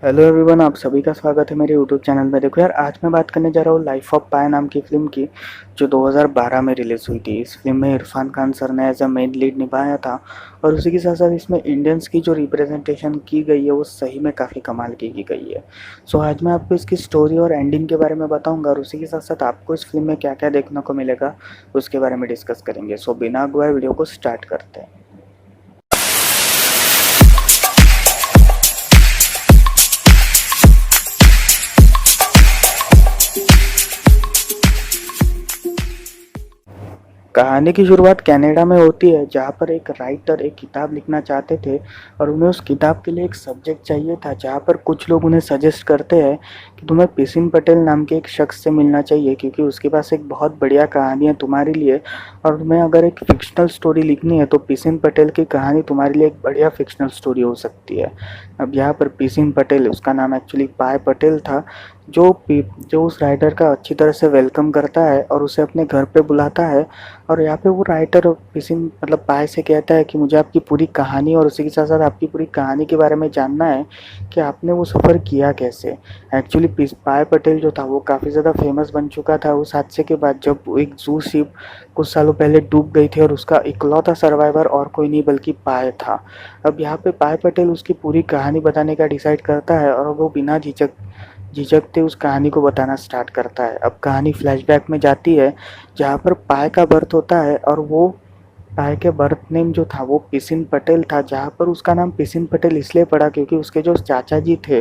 Hello everyone, आप सभी का स्वागत है मेरे यूट्यूब चैनल में। देखो यार, आज मैं बात करने जा रहा हूँ लाइफ ऑफ पाई नाम की फ़िल्म की, जो 2012 में रिलीज़ हुई थी। इस फिल्म में इरफान खान सर ने एज अ मेन लीड निभाया था और उसी के साथ साथ इसमें इंडियंस की जो रिप्रेजेंटेशन की गई है वो सही में काफ़ी कमाल की गई है। सो आज मैं आपको इसकी स्टोरी और एंडिंग के बारे में बताऊँगा और उसी के साथ साथ आपको इस फिल्म में क्या क्या देखने को मिलेगा उसके बारे में डिस्कस करेंगे। सो बिना गवाए वीडियो को स्टार्ट करते हैं। कहानी की शुरुआत कनाडा में होती है, जहाँ पर एक राइटर एक किताब लिखना चाहते थे और उन्हें उस किताब के लिए एक सब्जेक्ट चाहिए था, जहाँ पर कुछ लोग उन्हें सजेस्ट करते हैं कि तुम्हें पिसिन पटेल नाम के एक शख्स से मिलना चाहिए, क्योंकि उसके पास एक बहुत बढ़िया कहानी है तुम्हारे लिए और तुम्हें अगर एक फ़िक्शनल स्टोरी लिखनी है तो पिसिन पटेल की कहानी तुम्हारे लिए एक बढ़िया फ़िक्शनल स्टोरी हो सकती है। अब यहाँ पर पिसिन पटेल, उसका नाम एक्चुअली पाय पटेल था, जो उस राइटर का अच्छी तरह से वेलकम करता है और उसे अपने घर पे बुलाता है। और यहाँ पे वो राइटर किसी मतलब पाय से कहता है कि मुझे आपकी पूरी कहानी और उसी के साथ साथ आपकी पूरी कहानी के बारे में जानना है कि आपने वो सफ़र किया कैसे। एक्चुअली पाय पटेल जो था वो काफ़ी ज़्यादा फेमस बन चुका था उस हादसे के बाद, जब एक जू शिप कुछ सालों पहले डूब गई थी और उसका इकलौता सर्वाइवर और कोई नहीं बल्कि पाय था। अब यहाँ पे पाय पटेल उसकी पूरी कहानी बताने का डिसाइड करता है और वो बिना झिझकते उस कहानी को बताना स्टार्ट करता है। अब कहानी फ्लैशबैक में जाती है, जहाँ पर पाय का बर्थ होता है और वो पाय के बर्थ नेम जो था वो पिसिन पटेल था, जहाँ पर उसका नाम पिसिन पटेल इसलिए पड़ा क्योंकि उसके जो चाचा जी थे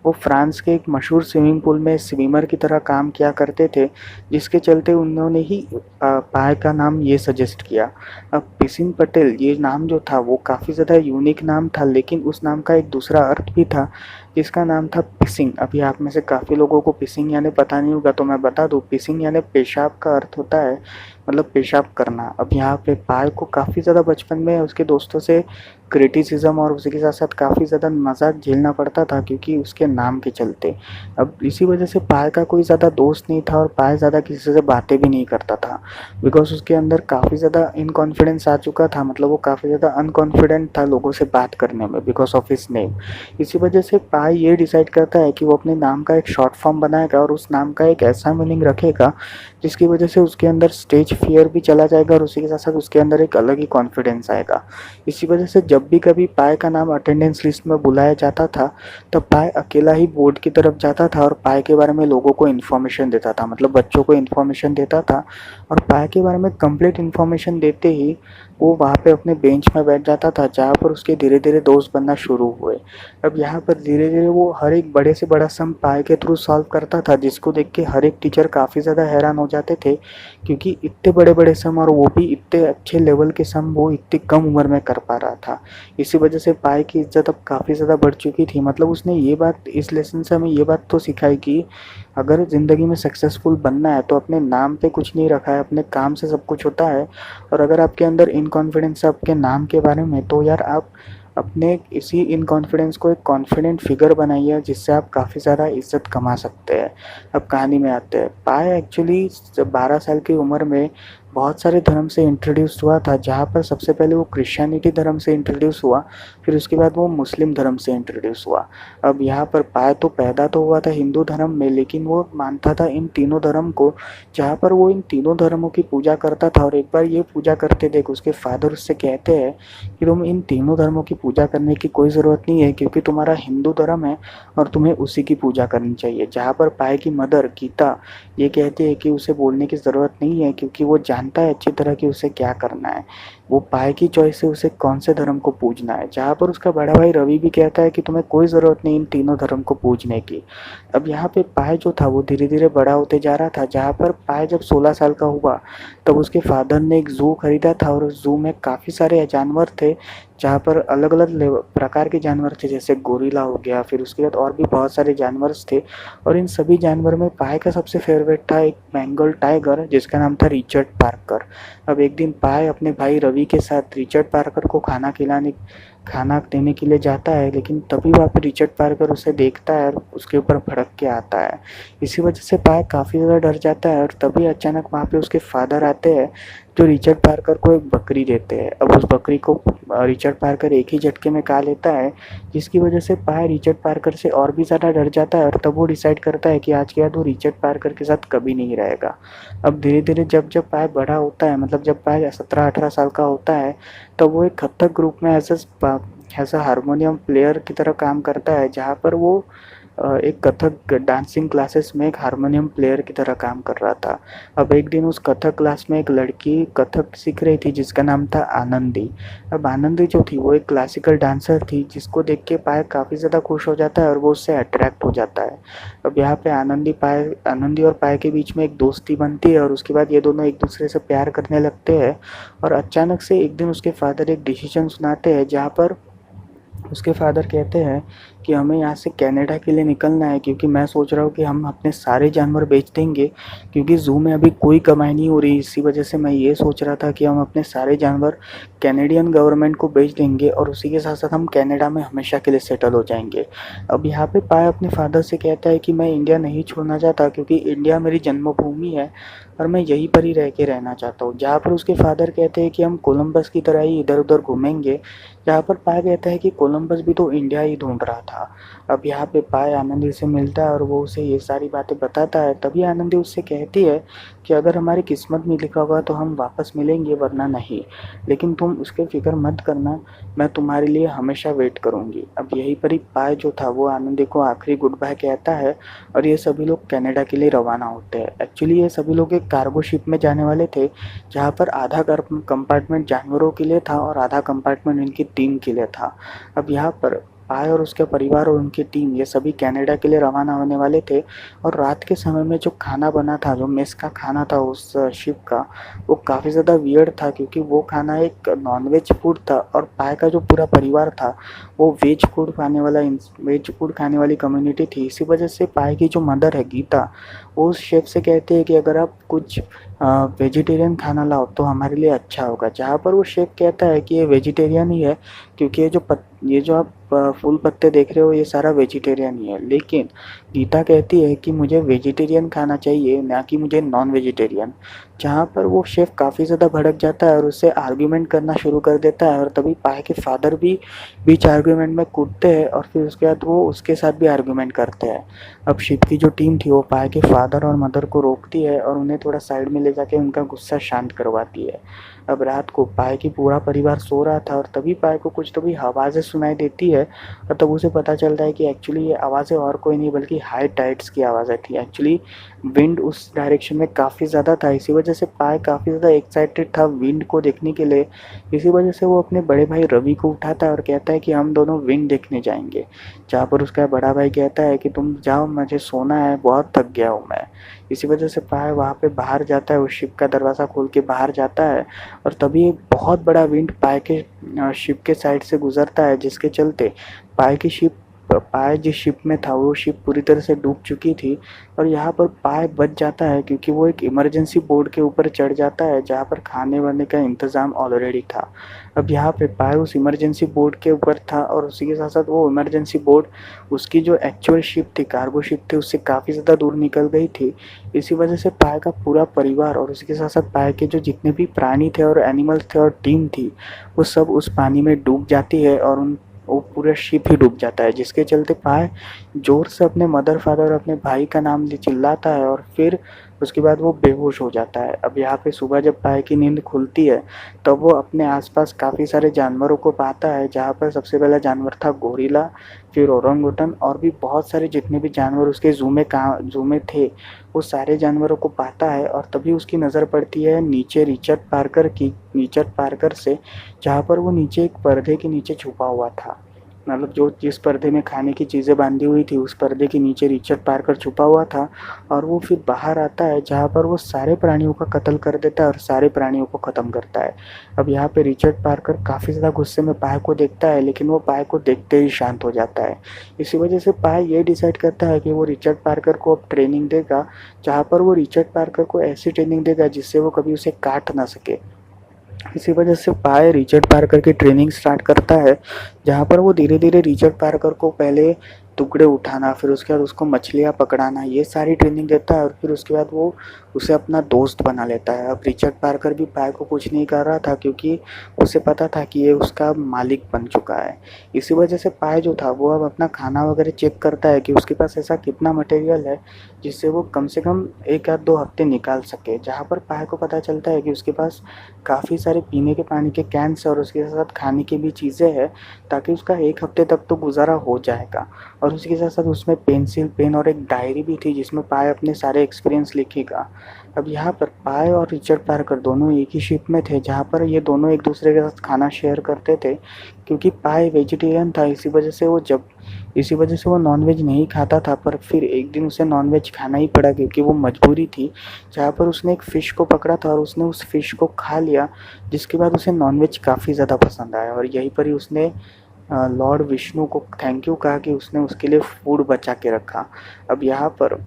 वो फ्रांस के एक मशहूर स्विमिंग पूल में स्विमर की तरह काम किया करते थे, जिसके चलते उन्होंने ही पाय का नाम ये सजेस्ट किया। अब पिसिन पटेल ये नाम जो था वो काफ़ी ज़्यादा यूनिक नाम था, लेकिन उस नाम का एक दूसरा अर्थ भी था जिसका नाम था पिसिंग। अभी आप में से काफ़ी लोगों को पिसिंग यानी पता नहीं होगा, तो मैं बता दूँ, पिसिंग यानी पेशाब का अर्थ होता है, मतलब पेशाब करना। अब यहाँ पे पाय को काफ़ी ज़्यादा बचपन में उसके दोस्तों से क्रिटिसिज्म और उसी के साथ साथ काफ़ी ज़्यादा मजाक झेलना पड़ता था क्योंकि उसके नाम के चलते। अब इसी वजह से पाय का कोई ज़्यादा दोस्त नहीं था और पाय ज़्यादा किसी से बातें भी नहीं करता था, बिकॉज उसके अंदर काफ़ी ज़्यादा इनकॉन्फिडेंस आ चुका था। मतलब वो काफ़ी ज़्यादा अनकॉन्फिडेंट था लोगों से बात करने में बिकॉज ऑफ हिज नेम। इसी वजह से पाय ये डिसाइड करता है कि वो अपने नाम का एक शॉर्ट फॉर्म बनाएगा और उस नाम का एक ऐसा मीनिंग रखेगा जिसकी वजह से उसके अंदर स्टेज फियर भी चला जाएगा और उसी के साथ साथ उसके अंदर एक अलग ही कॉन्फिडेंस आएगा। इसी वजह से जब भी कभी पाय का नाम अटेंडेंस लिस्ट में बुलाया जाता था तब पाय अकेला ही बोर्ड की तरफ जाता था और पाय के बारे में लोगों को इन्फॉर्मेशन देता था, मतलब बच्चों को इन्फॉर्मेशन देता था। और पाय के बारे में कंप्लीट इन्फॉर्मेशन देते ही वो वहाँ पे अपने बेंच में बैठ जाता था, जहाँ पर उसके धीरे धीरे दोस्त बनना शुरू हुए। अब यहाँ पर धीरे धीरे वो हर एक बड़े से बड़ा सम पाय के थ्रू सॉल्व करता था, जिसको देख के हर एक टीचर काफ़ी ज़्यादा हैरान हो जाते थे क्योंकि इतने बड़े बड़े सम और वो भी इतने अच्छे लेवल के सम वो इतनी कम उम्र में कर पा रहा था। इसी वजह से पाय की इज्जत अब काफ़ी ज़्यादा बढ़ चुकी थी। मतलब उसने ये बात, इस लेसन से हमें ये बात तो सिखाई कि अगर ज़िंदगी में सक्सेसफुल बनना है तो अपने नाम पे कुछ नहीं रखा है, अपने काम से सब कुछ होता है। और अगर आपके अंदर इनकॉन्फिडेंस है आपके नाम के बारे में, तो यार आप अपने इसी इनकॉन्फिडेंस को एक कॉन्फिडेंट फिगर बनाइए जिससे आप काफ़ी ज़्यादा इज्जत कमा सकते हैं। अब कहानी में आते हैं। पाय एक्चुअली 12 साल की उम्र में बहुत सारे धर्म से इंट्रोड्यूस हुआ था, जहाँ पर सबसे पहले वो क्रिश्चियनिटी धर्म से इंट्रोड्यूस हुआ, फिर उसके बाद वो मुस्लिम धर्म से इंट्रोड्यूस हुआ। अब यहाँ पर पाय तो पैदा तो हुआ था हिंदू धर्म में, लेकिन वो मानता था इन तीनों धर्म को, जहाँ पर वो इन तीनों धर्मों की पूजा करता था। और एक बार ये पूजा करते देख उसके फादर उससे कहते हैं कि तुम इन तीनों धर्मों की पूजा करने की कोई ज़रूरत नहीं है, क्योंकि तुम्हारा हिंदू धर्म है और तुम्हें उसी की पूजा करनी चाहिए। जहाँ पर पाय की मदर गीता ये कहती है कि उसे बोलने की ज़रूरत नहीं है, क्योंकि वो जानता है अच्छी तरह कि उसे क्या करना है, वो पाय की चॉइस है उसे कौन से धर्म को पूजना है। जहाँ पर उसका बड़ा भाई रवि भी कहता है कि तुम्हें कोई ज़रूरत नहीं इन तीनों धर्म को पूजने की। अब यहाँ पे पाय जो था वो धीरे धीरे बड़ा होते जा रहा था। जहाँ पर पाय जब 16 साल का हुआ तब उसके फादर ने एक ज़ू खरीदा था और उस ज़ू में काफ़ी सारे जानवर थे, जहाँ पर अलग अलग प्रकार के जानवर थे, जैसे गोरिल्ला हो गया, फिर उसके बाद और भी बहुत सारे जानवर थे। और इन सभी जानवर में पाय का सबसे फेवरेट था एक बंगाल टाइगर जिसका नाम था रिचर्ड पार्कर। अब एक दिन पाय अपने भाई रवि के साथ रिचर्ड पार्कर को खाना देने के लिए जाता है, लेकिन तभी वहाँ पे रिचर्ड पार्कर उसे देखता है और उसके ऊपर भड़क के आता है। इसी वजह से पाय काफ़ी ज़्यादा डर जाता है और तभी अचानक वहाँ पे उसके फादर आते हैं, जो रिचर्ड पार्कर को एक बकरी देते हैं। अब उस बकरी को रिचर्ड पार्कर एक ही झटके में खा लेता है, जिसकी वजह से पाय रिचर्ड पार्कर से और भी ज़्यादा डर जाता है और तब वो डिसाइड करता है कि आज के बाद वो रिचर्ड पार्कर के साथ कभी नहीं रहेगा। अब धीरे धीरे जब जब पाय बड़ा होता है, मतलब जब पाय 17-18 साल का होता है, तब वो एक कथक ग्रुप में एज अ हारमोनियम प्लेयर की तरह काम करता है, जहाँ पर वो एक कथक डांसिंग क्लासेस में एक हारमोनियम प्लेयर की तरह काम कर रहा था। अब एक दिन उस कथक क्लास में एक लड़की कथक सीख रही थी जिसका नाम था आनंदी। अब आनंदी जो थी वो एक क्लासिकल डांसर थी, जिसको देख के पाय काफ़ी ज़्यादा खुश हो जाता है और वो उससे अट्रैक्ट हो जाता है। अब यहाँ पे आनंदी और पाय के बीच में एक दोस्ती बनती है और उसके बाद ये दोनों एक दूसरे से प्यार करने लगते हैं। और अचानक से एक दिन उसके फादर एक डिसीजन सुनाते हैं, जहाँ पर उसके फादर कहते हैं कि हमें यहाँ से कनाडा के लिए निकलना है, क्योंकि मैं सोच रहा हूँ कि हम अपने सारे जानवर बेच देंगे, क्योंकि ज़ू में अभी कोई कमाई नहीं हो रही। इसी वजह से मैं ये सोच रहा था कि हम अपने सारे जानवर कैनेडियन गवर्नमेंट को बेच देंगे और उसी के साथ साथ हम कनाडा में हमेशा के लिए सेटल हो जाएंगे। अब यहाँ पे पाय अपने फादर से कहता है कि मैं इंडिया नहीं छोड़ना चाहता, क्योंकि इंडिया मेरी जन्मभूमि है और मैं यहीं पर ही रह के रहना चाहता हूँ। जहाँ पर उसके फादर कहते हैं कि हम कोलंबस की तरह ही इधर उधर घूमेंगे, जहाँ पर पाय कहता है कि कोलंबस भी तो इंडिया ही ढूंढ रहा था। अब यहाँ पे पाय आनंदी से मिलता है और वो उसे ये सारी बातें बताता है। तभी आनंदी उससे कहती है कि अगर हमारी किस्मत में लिखा होगा तो हम वापस मिलेंगे, वरना नहीं। लेकिन तुम उसके फिक्र मत करना, मैं तुम्हारे लिए हमेशा वेट करूँगी। अब यहीं पर ही पाय जो था वो आनंदी को आखिरी गुड बाय कहता है और ये सभी लोग कनाडा के लिए रवाना होते हैं। एक्चुअली ये सभी लोग एक कार्गो शिप में जाने वाले थे, जहाँ पर आधा कंपार्टमेंट जानवरों के लिए था और आधा कंपार्टमेंट इनकी टीम के लिए था। अब यहाँ पर पाय और उसके परिवार और उनकी टीम ये सभी कनाडा के लिए रवाना होने वाले थे। और रात के समय में जो खाना बना था, जो मेस का खाना था उस शिप का, वो काफ़ी ज़्यादा वियर्ड था, क्योंकि वो खाना एक नॉनवेज फूड था और पाय का जो पूरा परिवार था वो वेज फूड खाने वाली कम्युनिटी थी। इसी वजह से पाय की जो मदर है गीता, वो उस शेफ से कहते हैं कि अगर आप कुछ वेजिटेरियन खाना लाओ तो हमारे लिए अच्छा होगा। जहाँ पर वो शेफ कहता है कि ये वेजिटेरियन ही है, क्योंकि ये जो आप फूल पत्ते देख रहे हो ये सारा वेजिटेरियन ही है। लेकिन गीता कहती है कि मुझे वेजिटेरियन खाना चाहिए, ना कि मुझे नॉन वेजिटेरियन। जहाँ पर वो शेफ काफ़ी ज़्यादा भड़क जाता है और उससे आर्ग्यूमेंट करना शुरू कर देता है और तभी पाय के फादर भी बीच आर्ग्यूमेंट में कूदते हैं और फिर उसके बाद वो उसके साथ भी आर्ग्यूमेंट करते हैं। अब शिप की जो टीम थी वो पाय के फादर और मदर को रोकती है और उन्हें थोड़ा साइड में ले जाके उनका गुस्सा शांत करवाती है। अब रात को पाय की पूरा परिवार सो रहा था और तभी पाय को कुछ तो भी आवाज़ें सुनाई देती है और तब उसे पता चलता है कि एक्चुअली ये आवाज़ें और कोई नहीं बल्कि हाई टाइड्स की आवाज़ें थी। एक्चुअली विंड उस डायरेक्शन में काफ़ी ज़्यादा था, इसी वजह से पाय काफ़ी ज़्यादा एक्साइटेड था विंड को देखने के लिए। इसी वजह से वो अपने बड़े भाई रवि को उठाता है और कहता है कि हम दोनों विंड देखने जाएंगे। जहाँ पर उसका बड़ा भाई कहता है कि तुम जाओ, मुझे सोना है, बहुत थक गया हूँ मैं। इसी वजह से पाय वहाँ पे बाहर जाता है, उस शिप का दरवाज़ा खोल के बाहर जाता है और तभी एक बहुत बड़ा विंड शिप के साइड से गुजरता है, जिसके चलते पाय जिस शिप में था वो शिप पूरी तरह से डूब चुकी थी। और यहाँ पर पाय बच जाता है क्योंकि वो एक इमरजेंसी बोर्ड के ऊपर चढ़ जाता है, जहाँ पर खाने वाने का इंतज़ाम ऑलरेडी था। अब यहाँ पे पाय उस इमरजेंसी बोर्ड के ऊपर था और उसी के साथ साथ वो इमरजेंसी बोर्ड उसकी जो एक्चुअल शिप थी, कार्गो शिप थी, उससे काफ़ी ज़्यादा दूर निकल गई थी। इसी वजह से पाय का पूरा परिवार और उसके साथ साथ पाय के जो जितने भी प्राणी थे और एनिमल्स थे और टीम थी, वो सब उस पानी में डूब जाती है और वो पूरा शिप ही डूब जाता है, जिसके चलते पाय जोर से अपने मदर फादर और अपने भाई का नाम चिल्लाता है और फिर उसके बाद वो बेहोश हो जाता है। अब यहाँ पे सुबह जब पाय की नींद खुलती है तब वो अपने आसपास काफ़ी सारे जानवरों को पाता है, जहाँ पर सबसे पहला जानवर था गोरिल्ला, फिर ओरंगुटन और भी बहुत सारे जितने भी जानवर उसके ज़ू में थे, वो सारे जानवरों को पाता है। और तभी उसकी नज़र पड़ती है नीचे रिचर्ड पार्कर से, जहाँ पर वो नीचे एक पर्दे के नीचे छुपा हुआ था। मतलब जिस पर्दे में खाने की चीज़ें बांधी हुई थी उस पर्दे के नीचे रिचर्ड पार्कर छुपा हुआ था। और वो फिर बाहर आता है, जहाँ पर वो सारे प्राणियों का कत्ल कर देता है और सारे प्राणियों को ख़त्म करता है। अब यहाँ पे रिचर्ड पार्कर काफ़ी ज़्यादा गुस्से में पाय को देखता है, लेकिन वो पाय को देखते ही शांत हो जाता है। इसी वजह से पाय ये डिसाइड करता है कि वो रिचर्ड पार्कर को अब ट्रेनिंग देगा, जहाँ पर वो रिचर्ड पार्कर को ऐसी ट्रेनिंग देगा जिससे वो कभी उसे काट ना सके। इसी वजह से पाय रिचर्ड पार्कर की ट्रेनिंग स्टार्ट करता है, जहाँ पर वो धीरे धीरे रिचर्ड पार्कर को पहले टुकड़े उठाना, फिर उसके बाद उसको मछलियाँ पकड़ाना, ये सारी ट्रेनिंग देता है और फिर उसके बाद वो उसे अपना दोस्त बना लेता है। अब रिचर्ड पार्कर भी पाय को कुछ नहीं कर रहा था क्योंकि उसे पता था कि ये उसका मालिक बन चुका है। इसी वजह से पाय जो था वो अब अपना खाना वगैरह चेक करता है कि उसके पास ऐसा कितना मटेरियल है जिससे वो कम से कम 1 या 2 हफ्ते निकाल सके। जहाँ पर पाय को पता चलता है कि उसके पास काफ़ी सारे पीने के पानी के कैन्स और उसके साथ खाने की भी चीज़ें हैं, ताकि उसका 1 हफ्ते तक तो गुजारा हो जाएगा। और उसके साथ साथ उसमें पेंसिल, पेन और एक डायरी भी थी जिसमें पाय अपने सारे एक्सपीरियंस लिखेगा। अब यहाँ पर पाय और रिचर्ड पार्कर दोनों एक ही शिप में थे, जहाँ पर ये दोनों एक दूसरे के साथ खाना शेयर करते थे। क्योंकि पाय वेजिटेरियन था, इसी वजह से वो नॉनवेज नहीं खाता था, पर फिर एक दिन उसे नॉनवेज खाना ही पड़ा क्योंकि वो मजबूरी थी। जहाँ पर उसने एक फ़िश को पकड़ा था और उसने उस फ़िश को खा लिया, जिसके बाद उसे नॉनवेज काफ़ी ज़्यादा पसंद आया और यहीं पर ही उसने लॉर्ड विष्णु को थैंक यू कहा कि उसने उसके लिए फूड बचा के रखा। अब यहाँ पर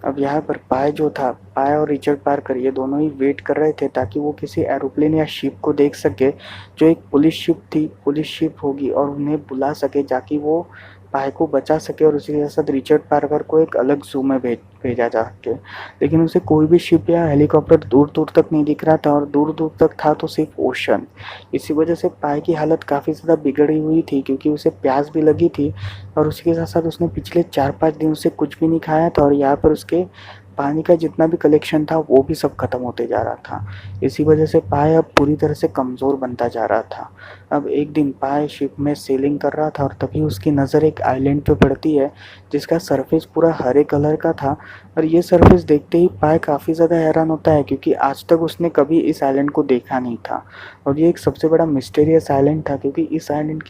अब यहाँ पर पाय और रिचर्ड पार्कर ये दोनों ही वेट कर रहे थे ताकि वो किसी एरोप्लेन या शिप को देख सके, जो एक पुलिस शिप होगी, और उन्हें बुला सके ताकि वो पाय को बचा सके और उसी के साथ रिचर्ड पार्कर को एक अलग ज़ू में भेजा जा सके। लेकिन उसे कोई भी शिप या हेलीकॉप्टर दूर-दूर तक नहीं दिख रहा था और दूर-दूर तक था तो सिर्फ ओशन। इसी वजह से पाय की हालत काफ़ी ज़्यादा बिगड़ी हुई थी क्योंकि उसे प्यास भी लगी थी और उसके साथ-साथ उसने पिछले 4-5 दिन से कुछ भी नहीं खाया था और यहाँ पर उसके पानी का जितना भी कलेक्शन था वो भी सब खत्म होते जा रहा था। इसी वजह से पाय अब पूरी तरह से कमज़ोर बनता जा रहा था। अब एक दिन पाय शिप में सेलिंग कर रहा था और तभी उसकी नज़र एक आइलैंड पे पड़ती है जिसका सरफेस पूरा हरे कलर का था। और ये सरफेस देखते ही पाय काफ़ी ज़्यादा हैरान होता है क्योंकि आज तक उसने कभी इस आइलैंड को देखा नहीं था और ये एक सबसे बड़ा मिस्टीरियस आइलैंड था क्योंकि इस आइलैंड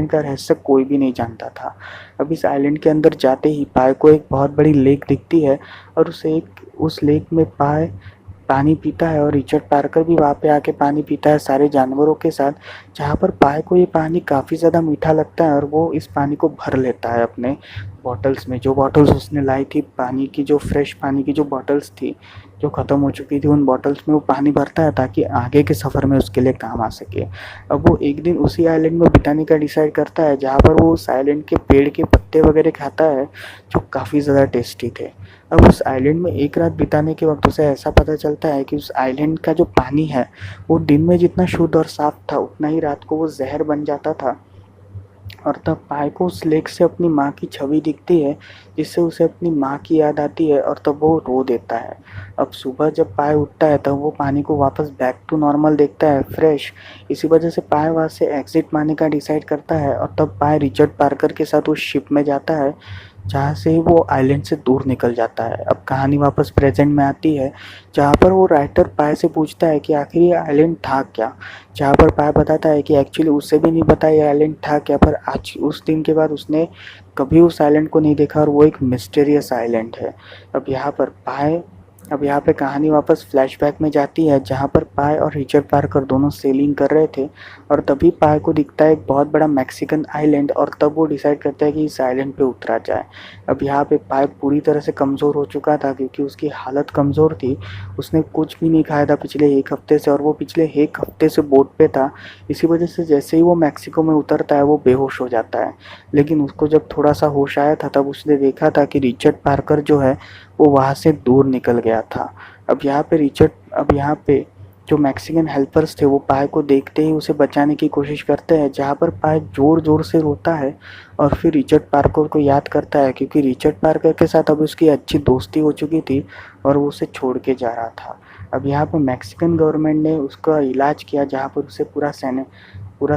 का रहस्य कोई भी नहीं जानता था। अब इस आइलैंड के अंदर जाते ही पाय को एक बहुत बड़ी लेक दिखती है और उस लेक में पाय पानी पीता है और रिचर्ड पार्कर भी वहाँ पे आके पानी पीता है सारे जानवरों के साथ। जहाँ पर पाय को ये पानी काफ़ी ज़्यादा मीठा लगता है और वो इस पानी को भर लेता है अपने बॉटल्स में। जो बॉटल्स उसने लाई थी पानी की, जो फ्रेश पानी की जो बॉटल्स थी जो ख़त्म हो चुकी थी, उन बॉटल्स में वो पानी भरता है ताकि आगे के सफ़र में उसके लिए काम आ सके। अब वो एक दिन उसी आइलैंड में बिताने का डिसाइड करता है जहाँ पर वो उस आइलैंड के पेड़ के पत्ते वगैरह खाता है जो काफ़ी ज़्यादा टेस्टी थे। अब उस आइलैंड में एक रात बिताने के वक्त उसे ऐसा पता चलता है कि उस आइलैंड का जो पानी है वो दिन में जितना शुद्ध और साफ था उतना ही रात को वो जहर बन जाता था। और तब पाय को उस लेक से अपनी माँ की छवि दिखती है जिससे उसे अपनी माँ की याद आती है और तब वो रो देता है। अब सुबह जब पाय उठता है तब वो पानी को वापस बैक टू नॉर्मल देखता है, फ्रेश। इसी वजह से पाय वहाँ से एग्जिट मारने का डिसाइड करता है और तब पाय रिचर्ड पार्कर के साथ उस शिप में जाता है जहाँ से वो आइलैंड से दूर निकल जाता है। अब कहानी वापस प्रेजेंट में आती है जहाँ पर वो राइटर पाय से पूछता है कि आखिर ये आइलैंड था क्या, जहाँ पर पाय बताता है कि एक्चुअली उसे भी नहीं पता ये आइलैंड था क्या, पर आज उस दिन के बाद उसने कभी उस आइलैंड को नहीं देखा और वो एक मिस्टीरियस आइलैंड है। अब यहाँ पे कहानी वापस फ्लैशबैक में जाती है जहाँ पर पाय और रिचर्ड पार्कर दोनों सेलिंग कर रहे थे और तभी पाय को दिखता है एक बहुत बड़ा मैक्सिकन आइलैंड और तब वो डिसाइड करता है कि इस आइलैंड पे उतरा जाए। अब यहाँ पे पाय पूरी तरह से कमज़ोर हो चुका था क्योंकि उसकी हालत कमज़ोर थी। उसने कुछ भी नहीं खाया था पिछले 1 हफ्ते से और वो पिछले 1 हफ्ते से बोट पे था। इसी वजह से जैसे ही वो मैक्सिको में उतरता है वो बेहोश हो जाता है। लेकिन उसको जब थोड़ा सा होश आया था तब उसने देखा था कि रिचर्ड पार्कर जो है वो वहाँ से दूर निकल गया था। अब यहाँ पे जो मैक्सिकन हेल्पर्स थे वो पाय को देखते ही उसे बचाने की कोशिश करते हैं, जहाँ पर पाय ज़ोर-ज़ोर से रोता है और फिर रिचर्ड पार्कर को याद करता है क्योंकि रिचर्ड पार्कर के साथ अब उसकी अच्छी दोस्ती हो चुकी थी और वो उसे छोड़ के जा रहा था। अब यहाँ पे मैक्सिकन गवर्नमेंट ने उसका इलाज किया जहाँ पर उसे पूरा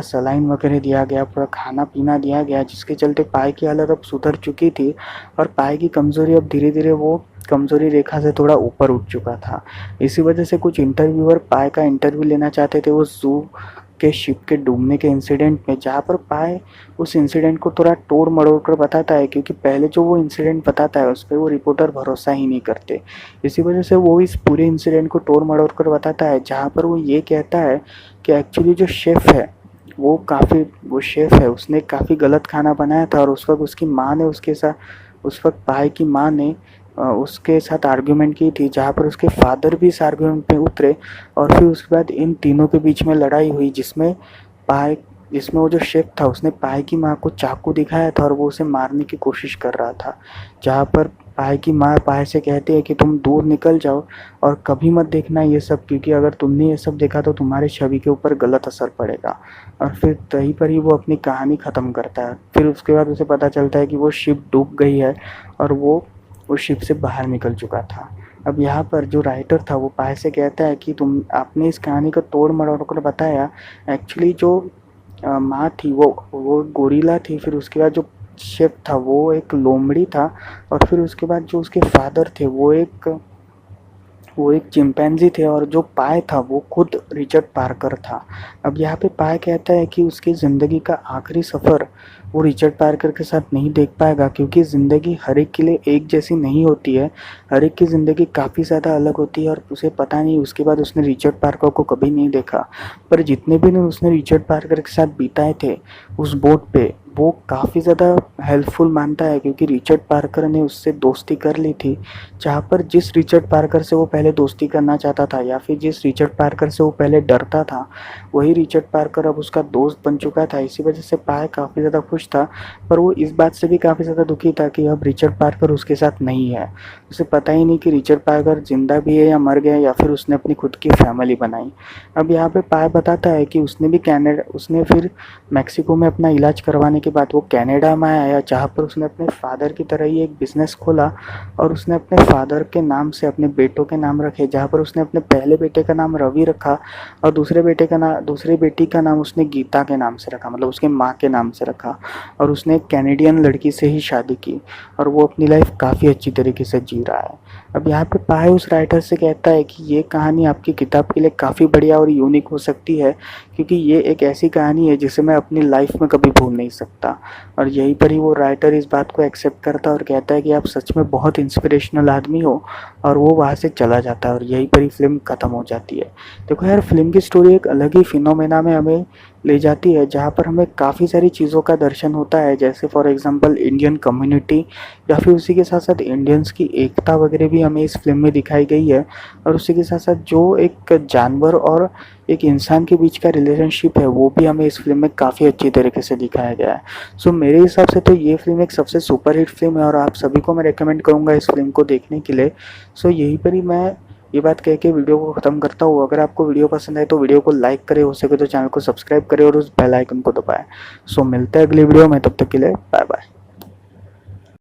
सलाइन वगैरह दिया गया, पूरा खाना-पीना दिया गया, जिसके चलते पाय की हालत अब सुधर चुकी थी और पाय की कमज़ोरी अब धीरे-धीरे वो कमज़ोरी रेखा से थोड़ा ऊपर उठ चुका था। इसी वजह से कुछ इंटरव्यूअर पाय का इंटरव्यू लेना चाहते थे उस ज़ू के शिप के डूबने के इंसिडेंट में, जहाँ पर पाय उस इंसिडेंट को थोड़ा तोड़-मरोड़ कर बताता है क्योंकि पहले जो वो इंसिडेंट बताता है उस पे वो रिपोर्टर भरोसा ही नहीं करते। इसी वजह से वो इस पूरे इंसिडेंट को तोड़-मरोड़ कर बताता है जहाँ पर वो ये कहता है कि एक्चुअली जो शेफ़ है उसने काफ़ी गलत खाना बनाया था और उस वक़्त पाय की माँ ने उसके साथ आर्ग्यूमेंट की थी, जहाँ पर उसके फादर भी इस आर्ग्यूमेंट में उतरे और फिर उसके बाद इन तीनों के बीच में लड़ाई हुई जिसमें पाय जिसमें वो जो शेफ था उसने पाई की माँ को चाकू दिखाया था और वो उसे मारने की कोशिश कर रहा था। जहाँ पर पाई की माँ पाई से कहती है कि तुम दूर निकल जाओ और कभी मत देखना ये सब, क्योंकि अगर तुमने ये सब देखा तो तुम्हारे छवि के ऊपर गलत असर पड़ेगा। और फिर तहीं पर ही वो अपनी कहानी ख़त्म करता है। फिर उसके बाद उसे पता चलता है कि वो शिप डूब गई है और वो उस शिप से बाहर निकल चुका था। अब यहाँ पर जो राइटर था वो पाई से कहता है कि तुम आपने इस कहानी को तोड़ मरोड़ कर बताया। एक्चुअली जो माँ थी वो गोरिल्ला थी, फिर उसके बाद जो शेफ था वो एक लोमड़ी था, और फिर उसके बाद जो उसके फादर थे वो एक चिंपैंजी थे, और जो पाय था वो खुद रिचर्ड पार्कर था। अब यहाँ पे पाय कहता है कि उसकी ज़िंदगी का आखिरी सफ़र वो रिचर्ड पार्कर के साथ नहीं देख पाएगा, क्योंकि ज़िंदगी हर एक के लिए एक जैसी नहीं होती है। हर एक की ज़िंदगी काफ़ी ज़्यादा अलग होती है, और उसे पता नहीं उसके बाद उसने रिचर्ड पार्कर को कभी नहीं देखा। पर जितने भी दिन उसने रिचर्ड पार्कर के साथ बिताए थे उस बोट पे, वो काफ़ी ज़्यादा हेल्पफुल मानता है, क्योंकि रिचर्ड पार्कर ने उससे दोस्ती कर ली थी। जहाँ पर जिस रिचर्ड पार्कर से वो पहले दोस्ती करना चाहता था, या फिर जिस रिचर्ड पार्कर से वो पहले डरता था, वही रिचर्ड पार्कर अब उसका दोस्त बन चुका था। इसी वजह से पाय काफ़ी ज़्यादा खुश था, पर वो इस बात से भी काफ़ी ज़्यादा दुखी था कि अब रिचर्ड पार्कर उसके साथ नहीं है। उसे पता ही नहीं कि रिचर्ड पार्कर ज़िंदा भी है या मर गया, या फिर उसने अपनी खुद की फैमिली बनाई। अब यहाँ पे पाय बताता है कि उसने फिर मेक्सिको में अपना इलाज करवाने के बाद वो कनाडा में आया, जहाँ पर उसने अपने फादर की तरह ही एक बिज़नेस खोला, और उसने अपने फादर के नाम से अपने बेटों के नाम रखे। जहाँ पर उसने अपने पहले बेटे का नाम रवि रखा, और दूसरे बेटी का नाम उसने गीता के नाम से रखा, मतलब उसके माँ के नाम से रखा। और उसने एक कैनेडियन लड़की से ही शादी की, और वो अपनी लाइफ काफ़ी अच्छी तरीके से जी रहा है। अब यहाँ पे पाय उस राइटर से कहता है कि ये कहानी आपकी किताब के लिए काफ़ी बढ़िया और यूनिक हो सकती है, क्योंकि ये एक ऐसी कहानी है जिसे मैं अपनी लाइफ में कभी भूल नहीं सकता। और यहीं पर ही वो राइटर इस बात को एक्सेप्ट करता है और कहता है कि आप सच में बहुत इंस्पिरेशनल आदमी हो, और वो वहाँ से चला जाता है, और यहीं पर ही फिल्म ख़त्म हो जाती है। देखो यार, फिल्म की स्टोरी एक अलग ही फिनोमेना में हमें ले जाती है, जहाँ पर हमें काफ़ी सारी चीज़ों का दर्शन होता है, जैसे फॉर एग्जांपल इंडियन कम्युनिटी, या फिर उसी के साथ साथ इंडियंस की एकता वगैरह भी हमें इस फिल्म में दिखाई गई है। और उसी के साथ साथ जो एक जानवर और एक इंसान के बीच का रिलेशनशिप है वो भी हमें इस फिल्म में काफ़ी अच्छी तरीके से दिखाया गया है। सो मेरे हिसाब से तो ये फिल्म एक सबसे सुपर हिट फिल्म है, और आप सभी को मैं रेकमेंड करूँगा इस फिल्म को देखने के लिए। सो यहीं पर ही मैं ये बात कह के वीडियो को ख़त्म करता हूँ। अगर आपको वीडियो पसंद आए तो वीडियो को लाइक करें, हो सके तो चैनल को सब्सक्राइब करें और उस बेल आइकन को दबाएं। सो मिलते हैं अगली वीडियो में, तब तक के लिए बाय बाय।